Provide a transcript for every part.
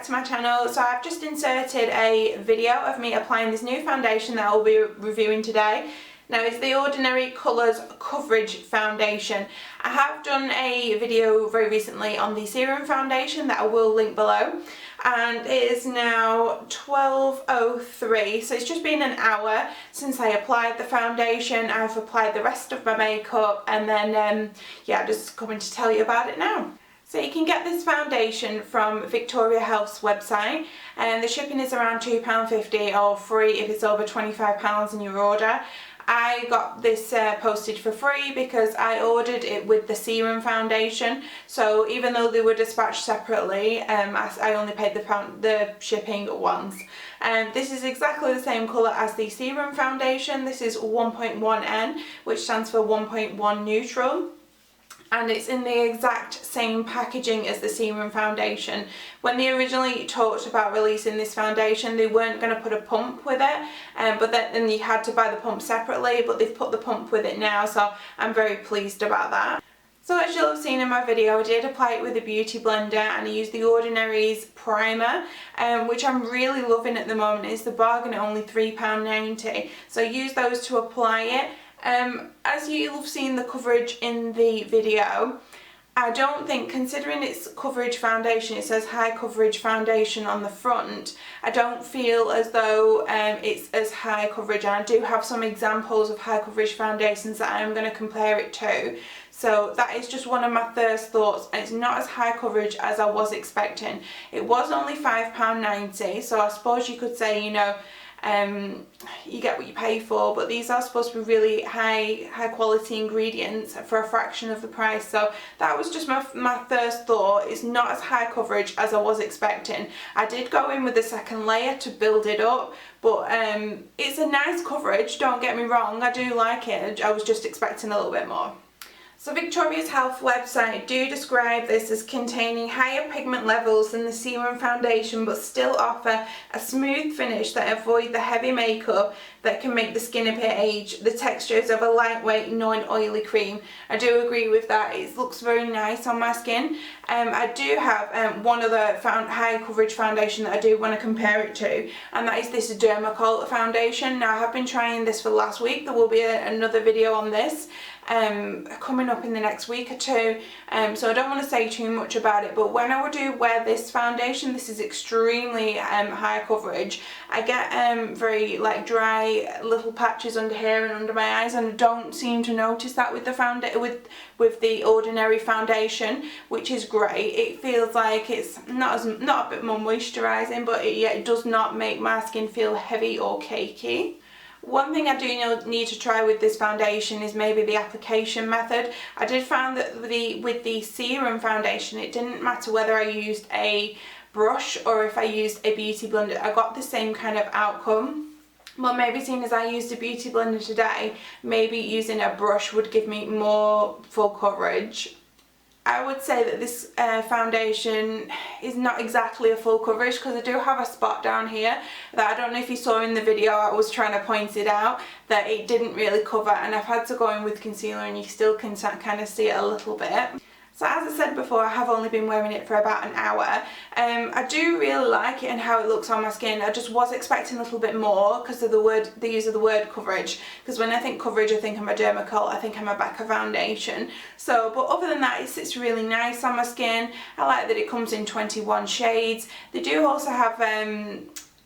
To my channel. So I've just inserted a video of me applying this new foundation that I'll be reviewing today. Now it's the Ordinary Colours Coverage Foundation. I have done a video very recently on the Serum Foundation that I will link below, and it is now 12:03, so it's just been an hour since I applied the foundation. I've applied the rest of my makeup, and then yeah, just coming to tell you about it now. So you can get this foundation from Victoria Health's website, and the shipping is around £2.50 or free if it's over £25 in your order. I got this postage for free because I ordered it with the Serum Foundation, so even though they were dispatched separately, I only paid the shipping once. This is exactly the same colour as the Serum Foundation. This is 1.1N, which stands for 1.1 Neutral. And it's in the exact same packaging as the Serum Foundation. When they originally talked about releasing this foundation, they weren't going to put a pump with it, but then you had to buy the pump separately, but they've put the pump with it now, so I'm very pleased about that. So as you'll have seen in my video, I did apply it with a beauty blender, and I used the Ordinary's primer, which I'm really loving at the moment. It's the bargain at only £3.90, so I used those to apply it. As you'll have seen the coverage in the video, I don't think, considering it's coverage foundation, it says high coverage foundation on the front, I don't feel as though it's as high coverage, and I do have some examples of high coverage foundations that I am going to compare it to. So that is just one of my first thoughts, and it's not as high coverage as I was expecting. It was only £5.90, so I suppose you could say, you know, you get what you pay for, but these are supposed to be really high quality ingredients for a fraction of the price. So that was just my first thought. It's not as high coverage as I was expecting. I did go in with the second layer to build it up, but it's a nice coverage, don't get me wrong, I do like it. I was just expecting a little bit more. So Victoria's Health website do describe this as containing higher pigment levels than the Serum Foundation, but still offer a smooth finish that avoid the heavy makeup that can make the skin appear aged. The textures of a lightweight, non-oily cream. I do agree with that. It looks very nice on my skin. I do have one other high coverage foundation that I do want to compare it to, and that is this Dermacol foundation. Now I have been trying this for the last week. There will be another video on this coming up in the next week or two, so I don't want to say too much about it, but when I do wear this foundation, this is extremely high coverage. I get very like dry little patches under here and under my eyes, and I don't seem to notice that with the with the Ordinary foundation, which is great. It feels like it's not a bit more moisturising, but it does not make my skin feel heavy or cakey. One thing I do need to try with this foundation is maybe the application method. I did find that with the Serum Foundation, it didn't matter whether I used a brush or if I used a beauty blender, I got the same kind of outcome. Well, maybe seeing as I used a beauty blender today, maybe using a brush would give me more full coverage. I would say that this foundation is not exactly a full coverage, because I do have a spot down here that I don't know if you saw in the video. I was trying to point it out that it didn't really cover, and I've had to go in with concealer and you still can kind of see it a little bit. So as I said before, I have only been wearing it for about an hour. I do really like it and how it looks on my skin. I just was expecting a little bit more because of the use of the word coverage. Because when I think coverage, I think I'm a Dermacol, I think I'm a Becca foundation. So, but other than that, it sits really nice on my skin. I like that it comes in 21 shades. They do also have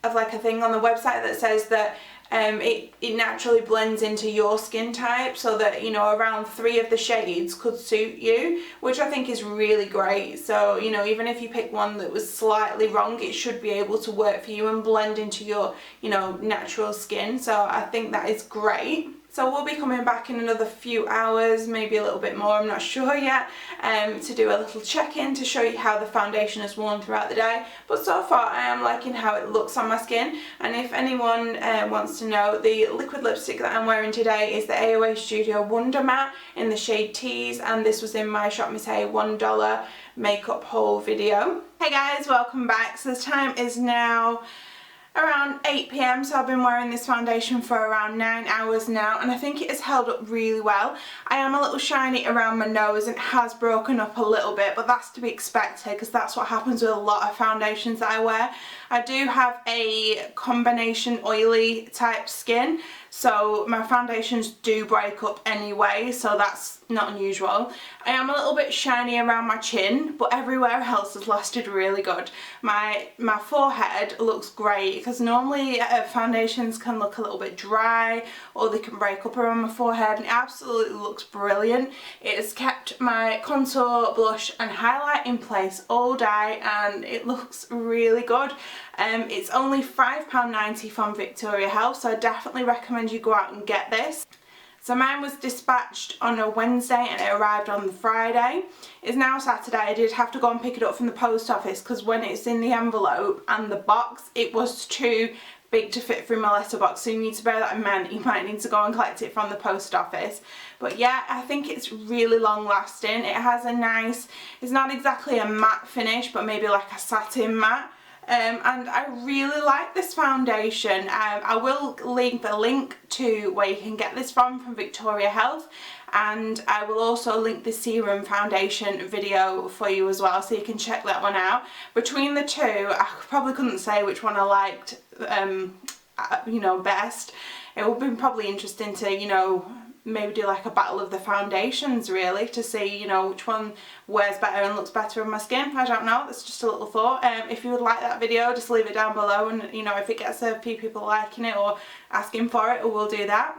like a thing on the website that says that it naturally blends into your skin type, so that, you know, around 3 of the shades could suit you, which I think is really great. So, you know, even if you pick one that was slightly wrong, it should be able to work for you and blend into your, you know, natural skin. So I think that is great. So we'll be coming back in another few hours, maybe a little bit more, I'm not sure yet, to do a little check-in to show you how the foundation has worn throughout the day. But so far I am liking how it looks on my skin, and if anyone wants to know, the liquid lipstick that I'm wearing today is the AOA Studio Wonder Matte in the shade Tease, and this was in my Shop Miss A $1 makeup haul video. Hey guys, welcome back. So the time is now around 8 PM, so I've been wearing this foundation for around 9 hours now, and I think it has held up really well. I am a little shiny around my nose and it has broken up a little bit, but that's to be expected because that's what happens with a lot of foundations that I wear. I do have a combination oily type skin, so my foundations do break up anyway, so that's not unusual. I am a little bit shiny around my chin, but everywhere else has lasted really good. My forehead looks great, because normally foundations can look a little bit dry or they can break up around my forehead, and it absolutely looks brilliant. It has kept my contour, blush and highlight in place all day, and it looks really good. It's only £5.90 from Victoria Health, so I definitely recommend you go out and get this. So mine was dispatched on a Wednesday and it arrived on the Friday. It's now Saturday. I did have to go and pick it up from the post office because when it's in the envelope and the box, it was too big to fit through my letterbox, so you need to bear that in mind. You might need to go and collect it from the post office. But yeah, I think it's really long lasting. It has a nice, it's not exactly a matte finish, but maybe like a satin matte. And I really like this foundation. I will leave a link to where you can get this from Victoria Health, and I will also link the serum foundation video for you as well, so you can check that one out. Between the two, I probably couldn't say which one I liked you know, best. It would be probably interesting to, you know, maybe do like a battle of the foundations really, to see, you know, which one wears better and looks better on my skin. I don't know, that's just a little thought. If you would like that video, just leave it down below, and you know, if it gets a few people liking it or asking for it, we'll do that.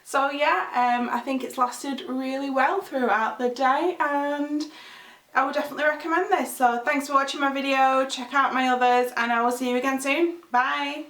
So yeah, I think it's lasted really well throughout the day, and I would definitely recommend this. So thanks for watching my video, check out my others, and I will see you again soon. Bye!